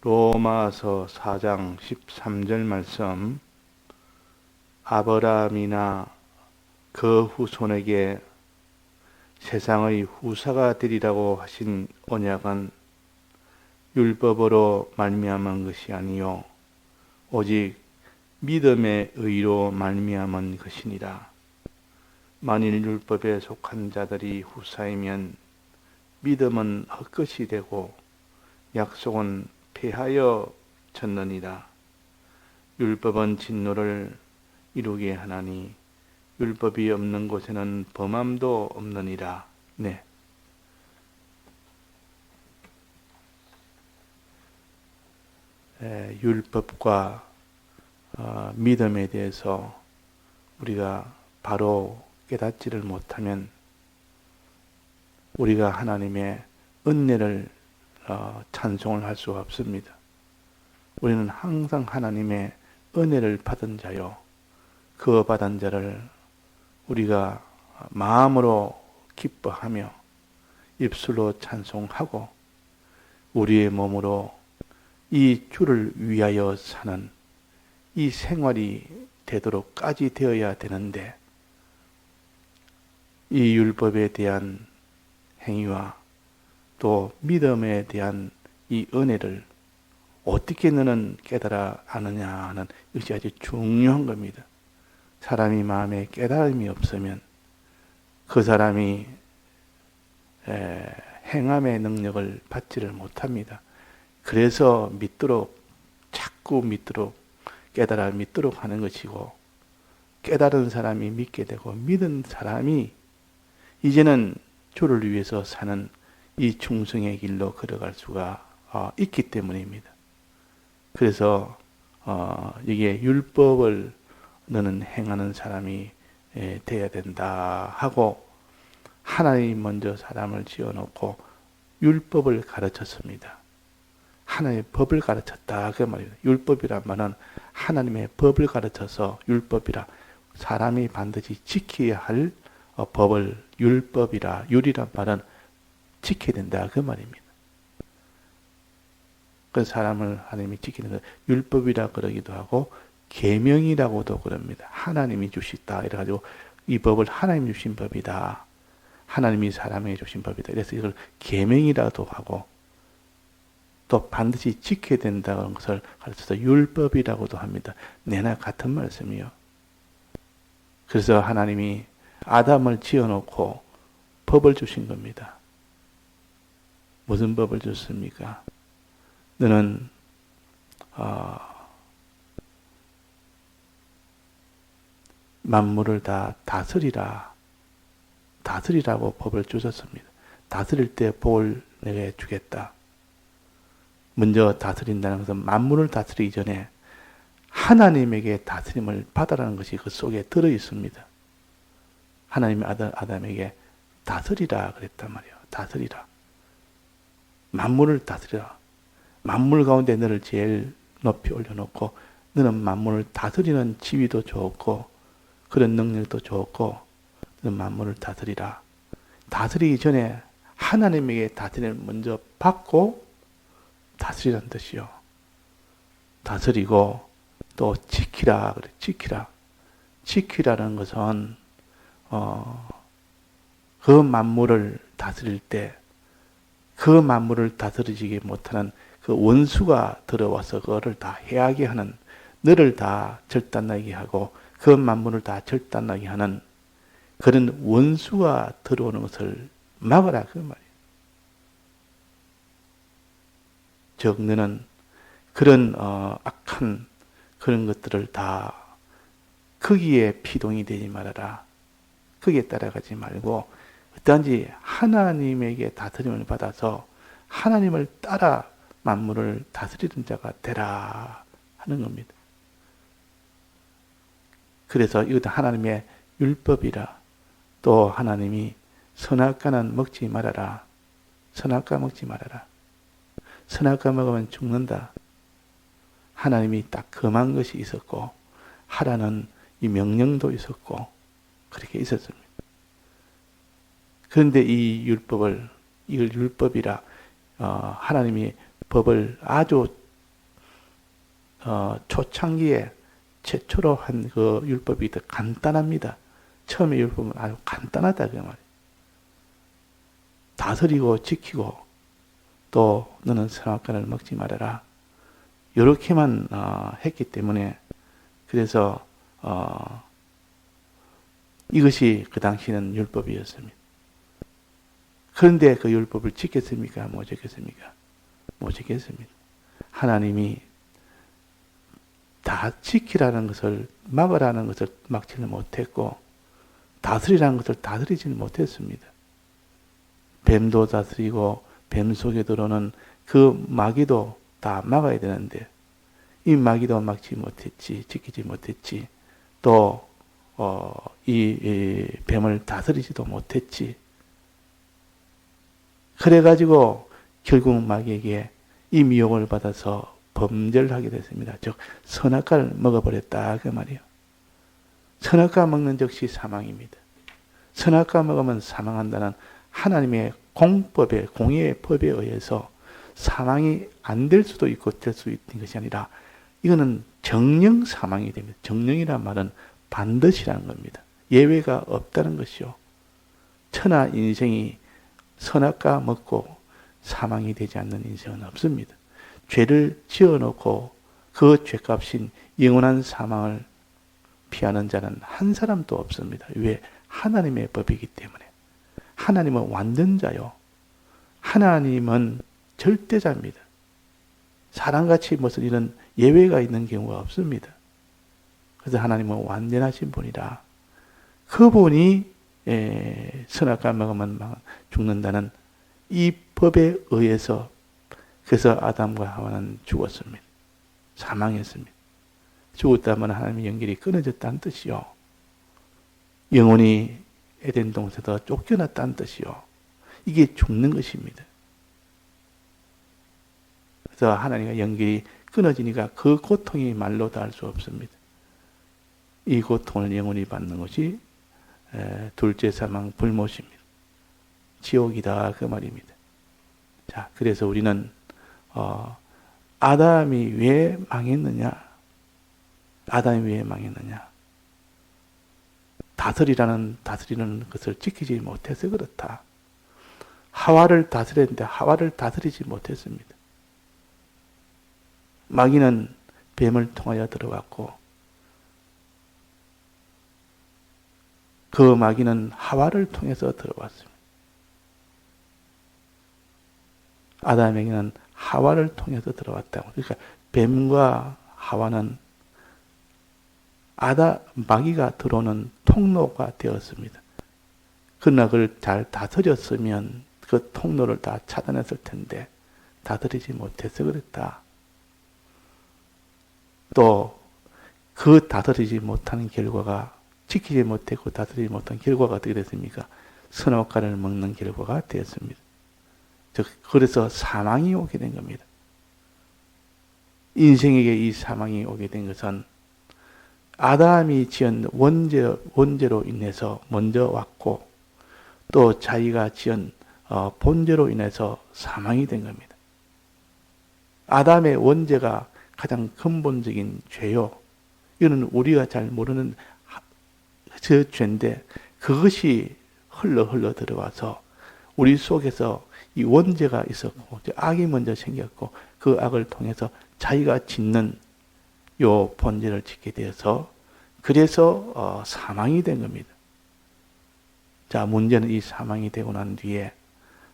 로마서 4장 13절 말씀. 아브라함이나 그 후손에게 세상의 후사가 되리라고 하신 언약은 율법으로 말미암은 것이 아니요 오직 믿음의 의로 말미암은 것이니라. 만일 율법에 속한 자들이 후사이면 믿음은 헛것이 되고 약속은 폐하여 졌느니라. 율법은 진노를 이루게 하나니 율법이 없는 곳에는 범함도 없느니라. 네. 율법과 믿음에 대해서 우리가 바로 깨닫지를 못하면 우리가 하나님의 은혜를 찬송을 할 수가 없습니다. 우리는 항상 하나님의 은혜를 받은 자요, 그 받은 자를 우리가 마음으로 기뻐하며 입술로 찬송하고 우리의 몸으로 이 주를 위하여 사는 이 생활이 되도록까지 되어야 되는데, 이 율법에 대한 행위와 또 믿음에 대한 이 은혜를 어떻게 너는 깨달아 아느냐 하는 것이 아주 중요한 겁니다. 사람이 마음에 깨달음이 없으면 그 사람이 행함의 능력을 받지를 못합니다. 그래서 자꾸 믿도록 깨달아 믿도록 하는 것이고, 깨달은 사람이 믿게 되고 믿은 사람이 이제는 주를 위해서 사는 이 충성의 길로 걸어갈 수가 있기 때문입니다. 그래서 이게 율법을 너는 행하는 사람이 돼야 된다 하고, 하나님이 먼저 사람을 지어놓고 율법을 가르쳤습니다. 하나님의 법을 가르쳤다 그 말입니다. 율법이란 말은 하나님의 법을 가르쳐서 율법이라, 사람이 반드시 지켜야 할 법을 율이란 말은 지켜야 된다 그 말입니다. 그 사람을 하나님이 지키는 것 율법이라 그러기도 하고 계명이라고도 그럽니다. 하나님이 주시다 이래가지고 이 법을 하나님이 주신 법이다, 하나님이 사람에게 주신 법이다, 그래서 이걸 계명이라도 하고 또 반드시 지켜야 된다는 것을 가르쳐서 율법이라고도 합니다. 내나 같은 말씀이요. 그래서 하나님이 아담을 지어놓고 법을 주신 겁니다. 무슨 법을 줬습니까? 너는 만물을 다 다스리라고 법을 주셨습니다. 다스릴 때 복을 내게 주겠다. 먼저 다스린다는 것은 만물을 다스리기 전에 하나님에게 다스림을 받아라는 것이 그 속에 들어 있습니다. 하나님이 아담에게 다스리라 그랬단 말이에요. 다스리라. 만물을 다스리라. 만물 가운데 너를 제일 높이 올려놓고 너는 만물을 다스리는 지위도 좋고 그런 능력도 좋고 너는 만물을 다스리라. 다스리기 전에 하나님에게 다스림을 먼저 받고 다스리라는 뜻이요. 다스리고 또 지키라 그래. 지키라. 지키라는 것은 그 만물을 다스릴 때 그 만물을 다스리지 못하는 그 원수가 들어와서 그거를 다 해하게 하는, 너를 다 절단나게 하고 그 만물을 다 절단나게 하는 그런 원수가 들어오는 것을 막으라 그 말이에요. 즉 너는 그런 악한 그런 것들을 다 거기에 피동이 되지 말아라. 거기에 따라가지 말고 어떠한지 하나님에게 다스림을 받아서 하나님을 따라 만물을 다스리는 자가 되라 하는 겁니다. 그래서 이것도 하나님의 율법이라. 또 하나님이 선악과는 먹지 말아라. 선악과 먹지 말아라. 선악과 먹으면 죽는다. 하나님이 딱 금한 것이 있었고 하라는 이 명령도 있었고 그렇게 있었습니다. 그런데 이걸 율법이라 하나님이 법을 아주 초창기에 최초로 한 그 율법이 더 간단합니다. 처음에 율법은 아주 간단하다 그 말이에요. 다스리고 지키고 또 너는 선악과를 먹지 말아라. 이렇게만 했기 때문에 그래서 이것이 그 당시는 율법이었습니다. 그런데 그 율법을 지켰습니까? 못 지켰습니까? 못 지켰습니다. 하나님이 다 지키라는 것을 막으라는 것을 막지는 못했고 다스리라는 것을 다스리지는 못했습니다. 뱀도 다스리고 뱀 속에 들어오는 그 마귀도 다 막아야 되는데 이 마귀도 막지 못했지, 지키지 못했지, 또 이 뱀을 다스리지도 못했지. 그래가지고 결국 마귀에게 이 미혹을 받아서 범죄를 하게 됐습니다. 즉 선악과를 먹어버렸다 그 말이에요. 선악과 먹는 즉시 사망입니다. 선악과 먹으면 사망한다는 하나님의 공법에, 공의의 법에 의해서 사망이 안 될 수도 있고 될 수 있는 것이 아니라 이거는 정령 사망이 됩니다. 정령이란 말은 반드시라는 겁니다. 예외가 없다는 것이요. 천하 인생이 선악과 먹고 사망이 되지 않는 인생은 없습니다. 죄를 지어놓고 그 죄값인 영원한 사망을 피하는 자는 한 사람도 없습니다. 왜? 하나님의 법이기 때문에. 하나님은 완전자요. 하나님은 절대자입니다. 사람같이 무슨 이런 예외가 있는 경우가 없습니다. 그래서 하나님은 완전하신 분이라 그분이 선악과 먹으면 죽는다는 이 법에 의해서 그래서 아담과 하와는 죽었습니다. 사망했습니다. 죽었다면 하나님의 연결이 끊어졌다는 뜻이요. 영혼이 에덴 동산에서 쫓겨났다는 뜻이요. 이게 죽는 것입니다. 그래서 하나님과 연결이 끊어지니까 그 고통이 말로 다 할 수 없습니다. 이 고통을 영혼이 받는 것이 둘째 사망 불못입니다. 지옥이다 그 말입니다. 자, 그래서 우리는 아담이 왜 망했느냐? 아담이 왜 망했느냐? 다스리는 것을 지키지 못해서 그렇다. 하와를 다스렸는데 하와를 다스리지 못했습니다. 마귀는 뱀을 통하여 들어왔고 그 마귀는 하와를 통해서 들어왔습니다. 아담에게는 하와를 통해서 들어왔다고. 그러니까 뱀과 하와는 마귀가 들어오는 통로가 되었습니다. 그러나 그걸 잘 다스렸으면 그 통로를 다 차단했을 텐데 다스리지 못해서 그랬다. 또 그 다스리지 못하는 결과가 지키지 못했고 다스리지 못한 결과가 어떻게 됐습니까? 선악과를 먹는 결과가 되었습니다. 즉 그래서 사망이 오게 된 겁니다. 인생에게 이 사망이 오게 된 것은 아담이 지은 원죄로 인해서 먼저 왔고 또 자기가 지은 본죄로 인해서 사망이 된 겁니다. 아담의 원죄가 가장 근본적인 죄요. 이거는 우리가 잘 모르는 저 죄인데 그것이 흘러 들어와서 우리 속에서 이 원죄가 있었고 악이 먼저 생겼고 그 악을 통해서 자기가 짓는 요 본죄를 짓게 되어서 그래서 사망이 된 겁니다. 자, 문제는 이 사망이 되고 난 뒤에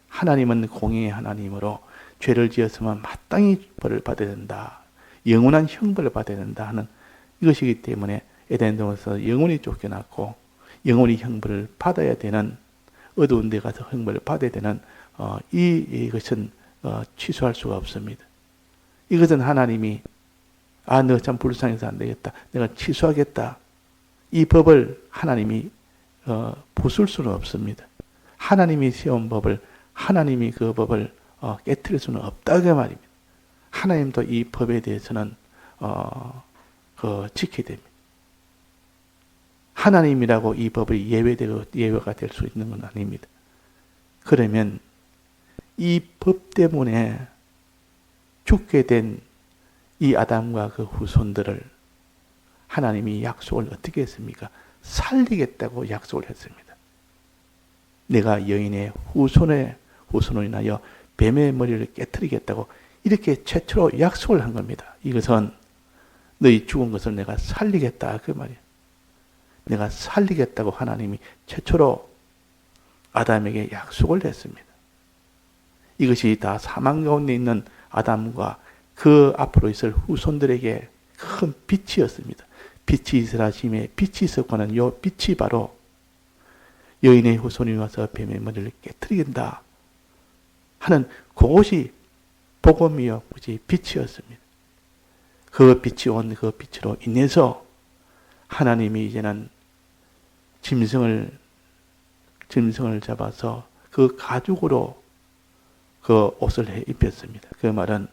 하나님은 공의의 하나님으로 죄를 지었으면 마땅히 벌을 받아야 된다. 영원한 형벌을 받아야 된다 하는 이것이기 때문에 에덴 동산에서 영원히 쫓겨났고 영원히 형벌을 받아야 되는 어두운 데 가서 형벌을 받아야 되는 이것은 취소할 수가 없습니다. 이것은 하나님이 너 참 불쌍해서 안 되겠다. 내가 취소하겠다. 이 법을 하나님이 부술 수는 없습니다. 하나님이 세운 법을 하나님이 그 법을 깨트릴 수는 없다 그 말입니다. 하나님도 이 법에 대해서는 지켜야 됩니다. 하나님이라고 이 법이 예외가 될 수 있는 건 아닙니다. 그러면 이 법 때문에 죽게 된 이 아담과 그 후손들을 하나님이 약속을 어떻게 했습니까? 살리겠다고 약속을 했습니다. 내가 여인의 후손으로 인하여 뱀의 머리를 깨뜨리겠다고 이렇게 최초로 약속을 한 겁니다. 이것은 너희 죽은 것을 내가 살리겠다 그 말이에요. 내가 살리겠다고 하나님이 최초로 아담에게 약속을 했습니다. 이것이 다 사망 가운데 있는 아담과 그 앞으로 있을 후손들에게 큰 빛이었습니다. 빛이 있으라 하심에 빛이 있었거는 요 빛이 바로 여인의 후손이 와서 뱀의 머리를 깨뜨리겠다 하는 그것이 복음이요, 그것이 빛이었습니다. 그 빛이 온 그 빛으로 인해서 하나님이 이제는 짐승을 잡아서 그 가죽으로 그 옷을 해 입혔습니다. 그 말은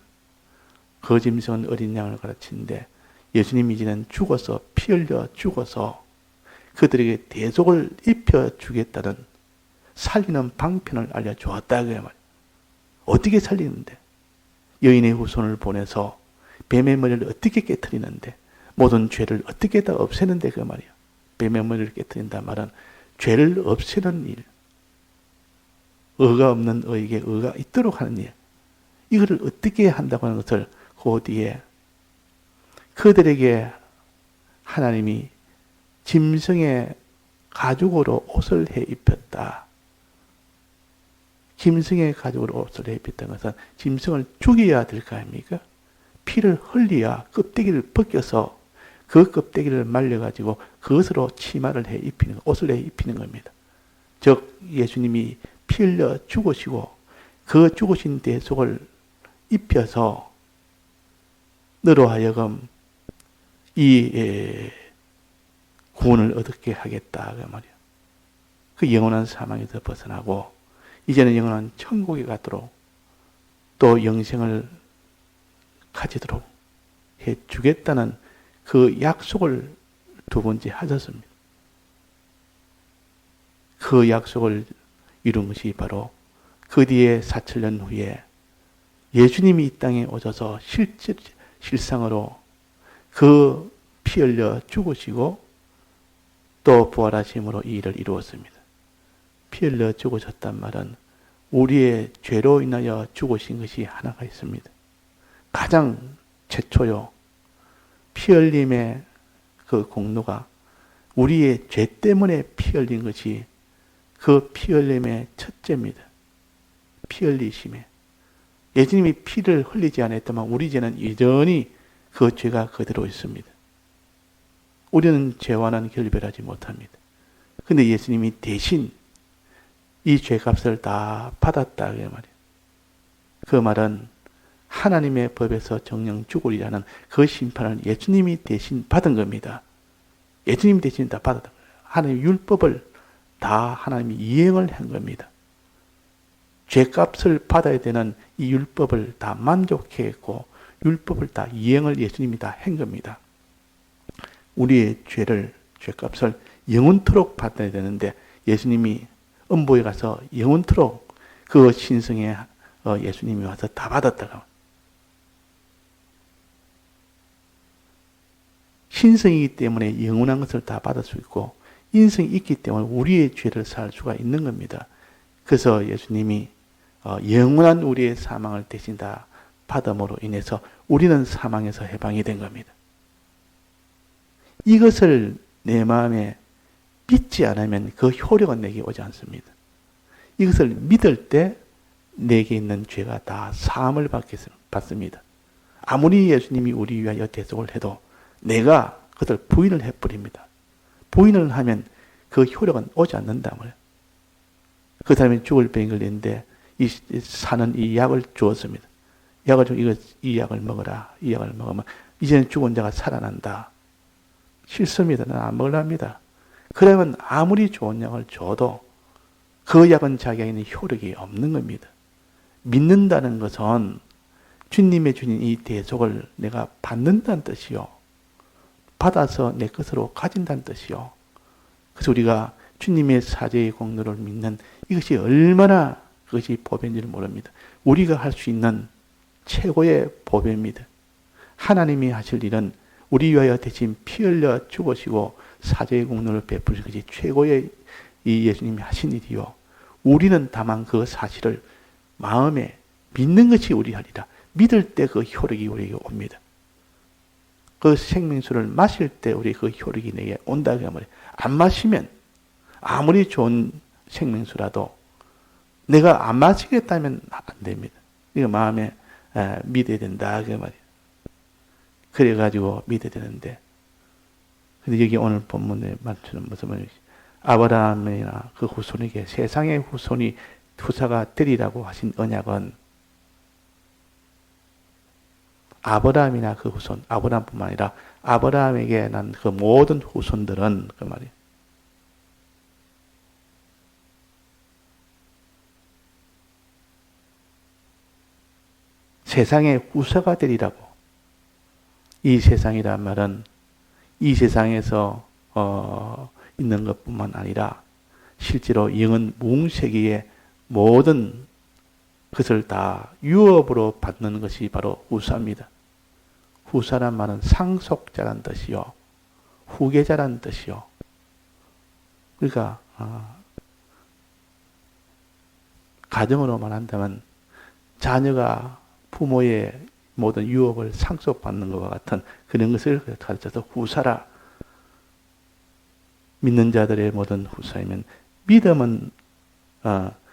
그 짐승은 어린 양을 가르치는데 예수님이 이제는 죽어서 피 흘려 죽어서 그들에게 대속을 입혀주겠다는 살리는 방편을 알려주었다. 그 말이에요. 어떻게 살리는데? 여인의 후손을 보내서 뱀의 머리를 어떻게 깨뜨리는데? 모든 죄를 어떻게 다 없애는데 그 말이에요. 뱀의 머리를 깨뜨린다 말은 죄를 없애는 일. 의가 없는 의에게 의가 있도록 하는 일. 이거를 어떻게 한다고 하는 것을 그 뒤에 그들에게 하나님이 짐승의 가죽으로 옷을 해 입혔다. 짐승의 가죽으로 옷을 해 입혔다는 것은 짐승을 죽여야 될 거 아닙니까? 피를 흘려야 껍데기를 벗겨서 그 껍데기를 말려가지고 그것으로 치마를 해 입히는, 옷을 해 입히는 겁니다. 즉, 예수님이 피 흘려 죽으시고 그 죽으신 대속을 입혀서 너로 하여금 이 구원을 얻게 하겠다 그 말이야. 그 영원한 사망에서 벗어나고 이제는 영원한 천국에 가도록 또 영생을 가지도록 해주겠다는 그 약속을 두 번째 하셨습니다. 그 약속을 이룬 것이 바로 그 뒤에 4,000년 후에 예수님이 이 땅에 오셔서 실상으로 그 피 흘려 죽으시고 또 부활하심으로 이 일을 이루었습니다. 피 흘려 죽으셨단 말은 우리의 죄로 인하여 죽으신 것이 하나가 있습니다. 가장 최초요. 피 흘림의 그 공로가 우리의 죄 때문에 피 흘린 것이 그 피 흘림의 첫째입니다. 피 흘리심에. 예수님이 피를 흘리지 않았다면 우리 죄는 여전히 그 죄가 그대로 있습니다. 우리는 죄와는 결별하지 못합니다. 근데 예수님이 대신 이 죄값을 다 받았다 그 말이에요. 그 말은 하나님의 법에서 정령 죽으리라는 그 심판을 예수님이 대신 받은 겁니다. 예수님이 대신 다 받았다. 하나님의 율법을 다 하나님이 이행을 한 겁니다. 죄값을 받아야 되는 이 율법을 다 만족해 했고 율법을 다 이행을 예수님이 다 한 겁니다. 우리의 죄값을 영원토록 받아야 되는데 예수님이 음보에 가서 영원토록 그 신성에 예수님이 와서 다 받았다가 신성이기 때문에 영원한 것을 다 받을 수 있고 인성이 있기 때문에 우리의 죄를 살 수가 있는 겁니다. 그래서 예수님이 영원한 우리의 사망을 대신 다 받음으로 인해서 우리는 사망에서 해방이 된 겁니다. 이것을 내 마음에 믿지 않으면 그 효력은 내게 오지 않습니다. 이것을 믿을 때 내게 있는 죄가 다 사함을 받습니다. 아무리 예수님이 우리 위하여 대속을 해도 내가 그것을 부인을 해버립니다. 부인을 하면 그 효력은 오지 않는다 말이에요. 그 사람이 죽을 병이 걸리는데 사는 이 약을 주었습니다. 약을 주고 이 약을 먹어라. 이 약을 먹으면 이제는 죽은 자가 살아난다. 싫습니다. 나는 안 먹으랍니다. 그러면 아무리 좋은 약을 줘도 그 약은 자기에게는 효력이 없는 겁니다. 믿는다는 것은 주님의 주신 이 대속을 내가 받는다는 뜻이요. 받아서 내 것으로 가진다는 뜻이요. 그래서 우리가 주님의 사죄의 공로를 믿는 이것이 얼마나 그것이 보배인지를 모릅니다. 우리가 할 수 있는 최고의 보배입니다. 하나님이 하실 일은 우리 위하여 대신 피 흘려 죽으시고 사죄의 공로를 베푸신 것이 최고의 이 예수님이 하신 일이요. 우리는 다만 그 사실을 마음에 믿는 것이 우리 하리라. 믿을 때 그 효력이 우리에게 옵니다. 그 생명수를 마실 때 우리 그 효력이 내게 온다 그 말이에요. 안 마시면 아무리 좋은 생명수라도 내가 안 마시겠다면 안 됩니다. 이거 마음에 믿어야 된다 그 말이에요. 그래가지고 믿어야 되는데, 근데 여기 오늘 본문에 말처럼 무슨 말이지? 아브라함이나 그 후손에게 세상의 후손이 후사가 되리라고 하신 언약은 아브라함이나 그 후손, 아브라함뿐만 아니라 아브라함에게 난 그 모든 후손들은 그 말이에요. 세상의 후사가 되리라고. 이 세상이란 말은 이 세상에서 있는 것뿐만 아니라 실제로 영은 무웅세계의 모든 것을 다 유업으로 받는 것이 바로 후사입니다. 후사란 말은 상속자란 뜻이요, 후계자란 뜻이요. 그러니까 가정으로 말한다면 자녀가 부모의 모든 유업을 상속받는 것과 같은 그런 것을 가르쳐서 후사라. 믿는 자들의 모든 후사이면, 믿음은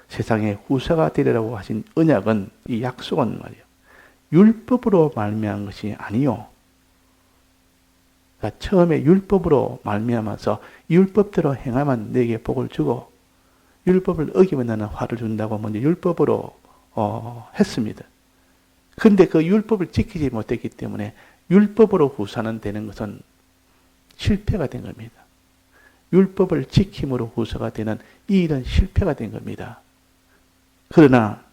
세상의 후사가 되리라고 하신 언약은, 이 약속은 말이에요, 율법으로 말미암은 것이 아니요. 그러니까 처음에 율법으로 말미암아서 율법대로 행하면 내게 복을 주고, 율법을 어기면 나는 화를 준다고 먼저 율법으로 했습니다. 그런데 그 율법을 지키지 못했기 때문에 율법으로 후사는 되는 것은 실패가 된 겁니다. 율법을 지킴으로 후사가 되는 이 일은 실패가 된 겁니다. 그러나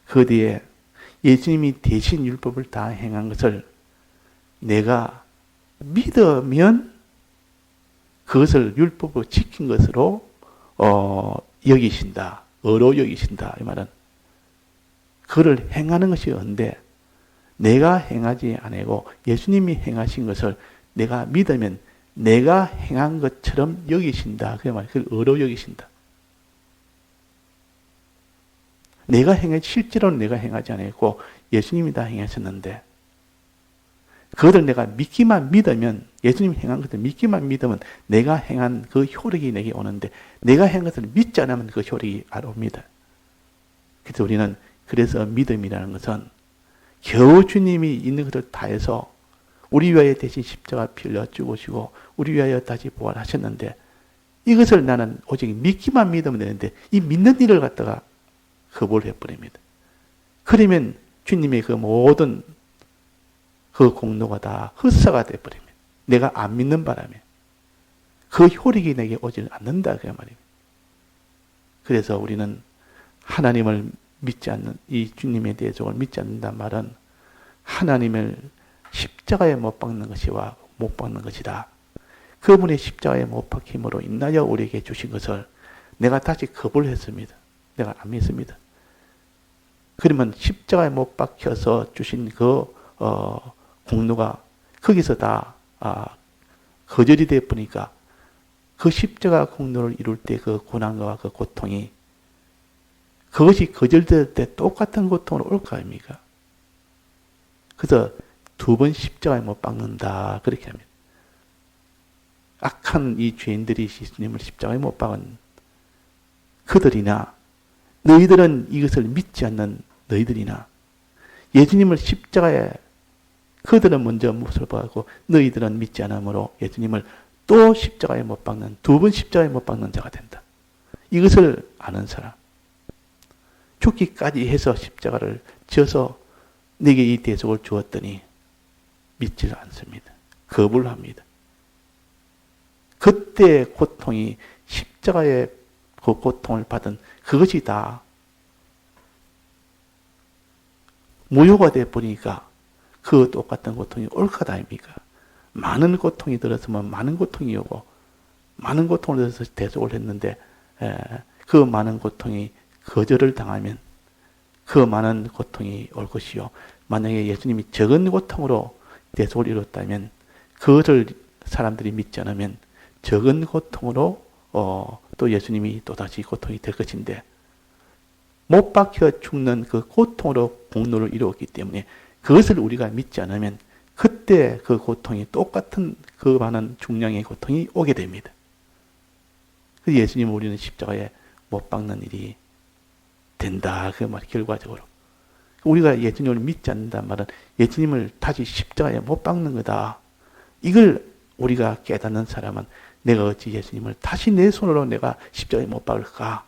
그 뒤에 예수님이 대신 율법을 다 행한 것을 내가 믿으면 그것을 율법으로 지킨 것으로 여기신다. 어로 여기신다. 이 말은 그를 행하는 것이 언데, 내가 행하지 아니고 예수님이 행하신 것을 내가 믿으면 내가 행한 것처럼 여기신다. 그 말, 그걸 어로 여기신다. 실제로는 내가 행하지 않았고 예수님이 다 행하셨는데, 그것을 내가 믿기만 믿으면, 예수님이 행한 것을 믿기만 믿으면 내가 행한 그 효력이 내게 오는데, 내가 행한 것을 믿지 않으면 그 효력이 안 옵니다. 그래서 우리는, 그래서 믿음이라는 것은 겨우 주님이 있는 것을 다해서 우리 위하여 대신 십자가 피 흘려 죽으시고 우리 위하여 다시 부활하셨는데, 이것을 나는 오직 믿기만 믿으면 되는데 이 믿는 일을 갖다가 거부를 해버립니다. 그러면 주님의 그 모든 그 공로가 다 헛사가 되어버립니다. 내가 안 믿는 바람에 그 효력이 내게 오지 않는다 그 말입니다. 그래서 우리는 하나님을 믿지 않는, 이 주님의 대속을 믿지 않는다는 말은 하나님을 십자가에 못 박는 것이와 못 박는 것이다. 그분의 십자가에 못 박힘으로 인하여 우리에게 주신 것을 내가 다시 거부를 했습니다. 내가 안 믿습니다. 그러면 십자가에 못 박혀서 주신 그 공로가 거기서 다 거절이 되어 보니까 그 십자가 공로를 이룰 때 그 고난과 그 고통이, 그것이 거절될 때 똑같은 고통으로 올 거 아닙니까? 그래서 2번 십자가에 못 박는다 그렇게 합니다. 악한 이 죄인들이 예수님을 십자가에 못 박은 그들이나, 너희들은 이것을 믿지 않는 너희들이나, 예수님을 십자가에, 그들은 먼저 못을 박고 너희들은 믿지 않으므로 예수님을 또 십자가에 못 박는, 2번 십자가에 못 박는 자가 된다. 이것을 아는 사람, 죽기까지 해서 십자가를 져서 내게 이 대속을 주었더니 믿지를 않습니다. 거부를 합니다. 그때 고통이, 십자가의 그 고통을 받은 그것이 다 무효가 되어 보니까 그 똑같은 고통이 올 것 아닙니까? 많은 고통이 들었으면 많은 고통이 오고, 많은 고통을 들어서 대속을 했는데 그 많은 고통이 거절을 당하면 그 많은 고통이 올 것이요. 만약에 예수님이 적은 고통으로 대속을 이뤘다면 그것을 사람들이 믿지 않으면 적은 고통으로 또 예수님이 또다시 고통이 될 것인데 못 박혀 죽는 그 고통으로 공로를 이루었기 때문에 그것을 우리가 믿지 않으면 그때 그 고통이 똑같은 그 많은 중량의 고통이 오게 됩니다. 그 예수님을 우리는 십자가에 못 박는 일이 된다. 그 말 결과적으로. 우리가 예수님을 믿지 않는다는 말은 예수님을 다시 십자가에 못 박는 거다. 이걸 우리가 깨닫는 사람은 내가 어찌 예수님을 다시 내 손으로 내가 십자가에 못 박을까?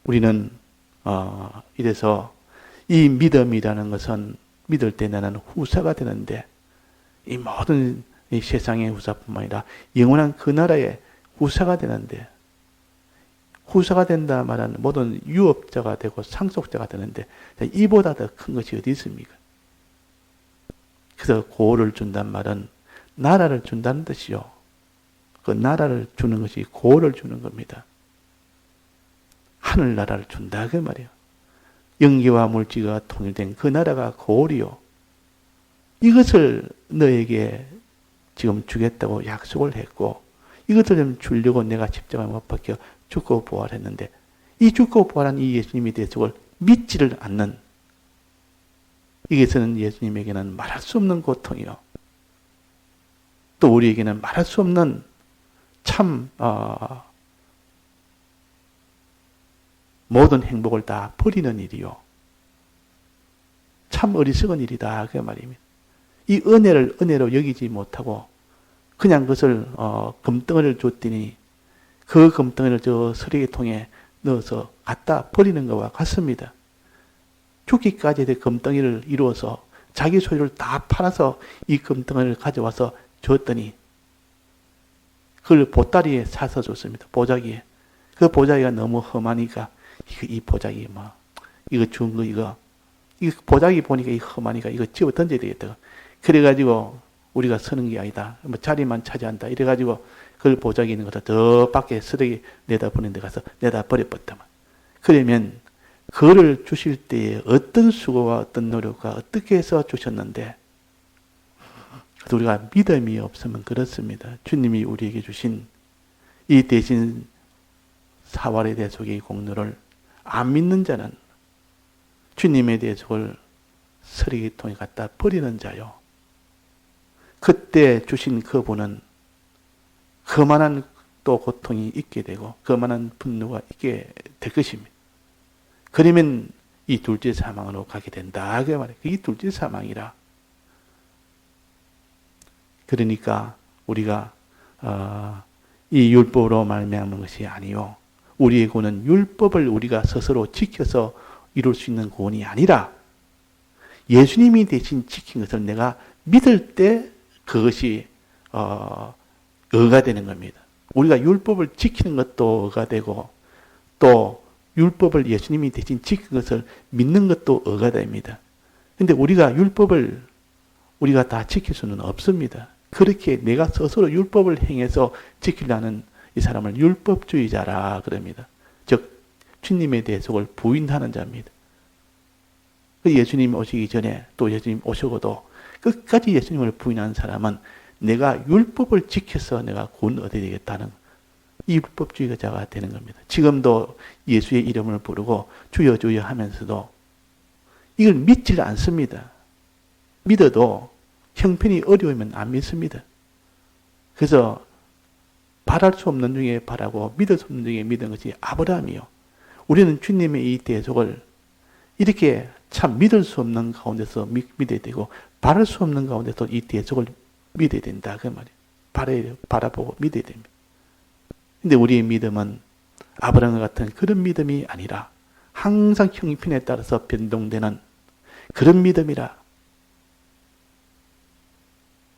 우리는 이래서 이 믿음이라는 것은 믿을 때 나는 후사가 되는데 이 모든 이 세상의 후사뿐만 아니라 영원한 그 나라의 후사가 되는데 후사가 된다 말하는 모든 유업자가 되고 상속자가 되는데 이보다 더 큰 것이 어디 있습니까? 그래서 고를 준다는 말은 나라를 준다는 뜻이요. 그 나라를 주는 것이 고를 주는 겁니다. 하늘나라를 준다 그 말이에요. 영계와 물질과 통일된 그 나라가 고리요. 이것을 너에게 지금 주겠다고 약속을 했고 이것을 좀 주려고 내가 십자가에 못 박혀 죽고 부활했는데 이 죽고 부활한 이 예수님의 대속을 믿지를 않는 이것은 예수님에게는 말할 수 없는 고통이요. 또 우리에게는 말할 수 없는 참 모든 행복을 다 버리는 일이요. 참 어리석은 일이다 그 말입니다. 이 은혜를 은혜로 여기지 못하고 그냥 그것을 금덩어리를 줬더니 그 금덩어리를 저 쓰레기통에 넣어서 갖다 버리는 것과 같습니다. 죽기까지 의 금덩이를 이루어서 자기 소유를 다 팔아서 이 금덩이를 가져와서 줬더니 그걸 보따리에 사서 줬습니다. 보자기에. 그 보자기가 너무 험하니까 이 보자기 이거 준 거 이거 보자기 보니까 이 험하니까 이거 집어 던져야 되겠다. 그래가지고 우리가 쓰는 게 아니다. 자리만 차지한다. 이래가지고 그걸 보자기 있는 것도 더 밖에 쓰레기 내다 보낸 데 가서 내다 버려버렸다만. 그러면 그를 주실 때에 어떤 수고와 어떤 노력과 어떻게 해서 주셨는데 그래서 우리가 믿음이 없으면 그렇습니다. 주님이 우리에게 주신 이 대신 사활의 대속의 공로를 안 믿는 자는 주님의 대속을 쓰레기통에 갖다 버리는 자요. 그때 주신 그분은 그만한 또 고통이 있게 되고 그만한 분노가 있게 될 것입니다. 그러면 이 둘째 사망으로 가게 된다. 그 말이에요. 이 둘째 사망이라. 그러니까 우리가 이 율법으로 말미암은 것이 아니요. 우리의 구원은 율법을 우리가 스스로 지켜서 이룰 수 있는 구원이 아니라 예수님이 대신 지킨 것을 내가 믿을 때 그것이 의가 되는 겁니다. 우리가 율법을 지키는 것도 의가 되고 또 율법을 예수님이 대신 지킨 것을 믿는 것도 의가 됩니다. 그런데 우리가 율법을 우리가 다 지킬 수는 없습니다. 그렇게 내가 스스로 율법을 행해서 지키려는 이 사람을 율법주의자라 그럽니다. 즉 주님의 대속을 부인하는 자입니다. 예수님 오시기 전에 또 예수님 오시고도 끝까지 예수님을 부인하는 사람은 내가 율법을 지켜서 내가 구원 얻어야 되겠다는 이 율법주의자가 되는 겁니다. 지금도 예수의 이름을 부르고 주여 주여 하면서도 이걸 믿질 않습니다. 믿어도 형편이 어려우면 안 믿습니다. 그래서 바랄 수 없는 중에 바라고 믿을 수 없는 중에 믿은 것이 아브라함이요. 우리는 주님의 이 대속을 이렇게 참 믿을 수 없는 가운데서 믿어야 되고 바랄 수 없는 가운데서 이 대속을 믿어야 된다. 그 말이에요. 바라보고 믿어야 됩니다. 근데 우리의 믿음은 아브라함과 같은 그런 믿음이 아니라 항상 형편에 따라서 변동되는 그런 믿음이라.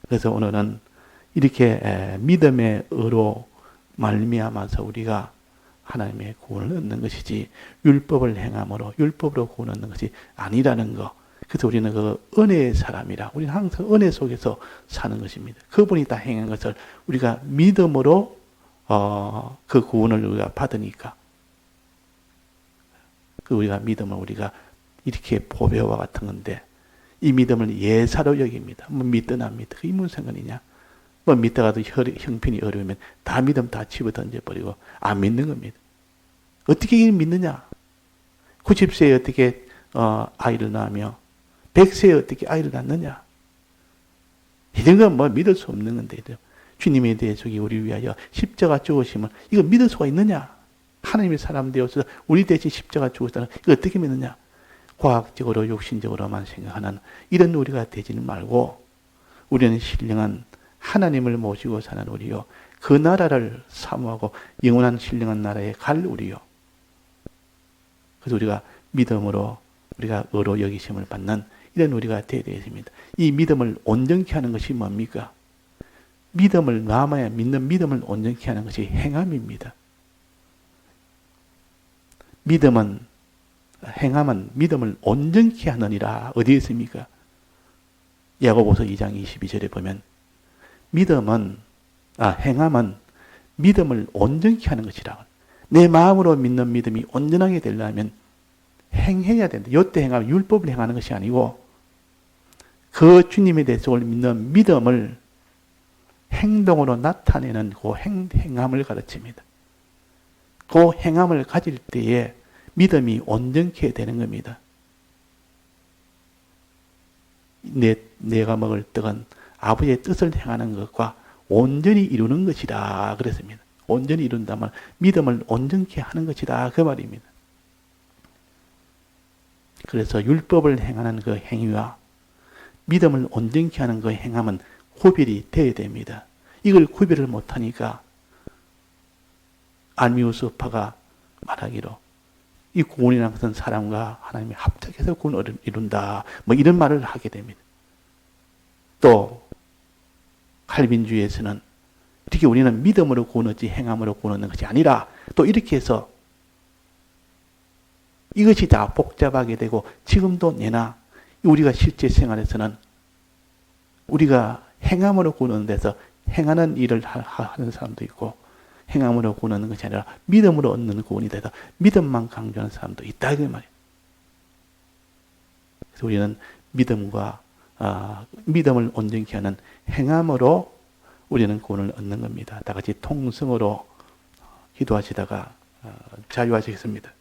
그래서 오늘은 이렇게 믿음의 의로 말미암아서 우리가 하나님의 구원을 얻는 것이지 율법을 행함으로 율법으로 구원 얻는 것이 아니라는 것. 그래서 우리는 그 은혜의 사람이라. 우리는 항상 은혜 속에서 사는 것입니다. 그분이 다 행한 것을 우리가 믿음으로 그 구원을 우리가 받으니까 그 우리가 믿음을 우리가 이렇게 보배와 같은 건데 이 믿음을 예사로 여깁니다. 뭐 믿든 안 믿든 그게 무슨 상관이냐. 뭐 믿다가도 형편이 어려우면 다 믿음 다 집어 던져버리고 안 믿는 겁니다. 어떻게 믿느냐. 90세에 어떻게 아이를 낳으며 100세에 어떻게 아이를 낳느냐. 이런 건 뭐 믿을 수 없는 건데 주님에 대해 저기 우리 위하여 십자가 죽으심을 이거 믿을 수가 있느냐. 하나님의 사람 되어서 우리 대신 십자가 죽었다는 이거 어떻게 믿느냐. 과학적으로 육신적으로만 생각하는 이런 우리가 되지는 말고 우리는 신령한 하나님을 모시고 사는 우리요. 그 나라를 사모하고 영원한 신령한 나라에 갈 우리요. 그래서 우리가 믿음으로 우리가 의로 여기심을 받는 이런 우리가 되어야 됩니다. 이 믿음을 온전케 하는 것이 뭡니까? 믿음을 남아야 믿는 믿음을 온전케 하는 것이 행함입니다. 행함은 믿음을 온전케 하느니라. 어디에 있습니까? 야고보서 2장 22절에 보면 행함은 믿음을 온전케 하는 것이라. 내 마음으로 믿는 믿음이 온전하게 되려면 행해야 된다. 요때 행하면 율법을 행하는 것이 아니고 그 주님에 대해서 믿는 믿음을 행동으로 나타내는 그 행함을 가르칩니다. 그 행함을 가질 때에 믿음이 온전케 되는 겁니다. 내가 먹을 떡은 아버지의 뜻을 행하는 것과 온전히 이루는 것이다. 그랬습니다. 온전히 이룬다면 믿음을 온전케 하는 것이다. 그 말입니다. 그래서 율법을 행하는 그 행위와 믿음을 온전케 하는 그 행함은 구별이 되어야 됩니다. 이걸 구별을 못하니까 알미우스파가 말하기로 이 구원이라는 것은 사람과 하나님이 합작해서 구원을 이룬다. 뭐 이런 말을 하게 됩니다. 또 칼빈주의에서는 이렇게 우리는 믿음으로 구원 얻지 행함으로 구원 얻는 것이 아니라 또 이렇게 해서 이것이 다 복잡하게 되고 지금도 내나 우리가 실제 생활에서는 우리가 행함으로 구원 얻는 데서 행하는 일을 하는 사람도 있고 행함으로 구원 얻는 것이 아니라 믿음으로 얻는 구원이 돼서 믿음만 강조하는 사람도 있다. 그 말이에요. 그래서 우리는 믿음을 온전케 하는 행함으로 우리는 구원을 얻는 겁니다. 다 같이 통성으로 기도하시다가 자유하시겠습니다.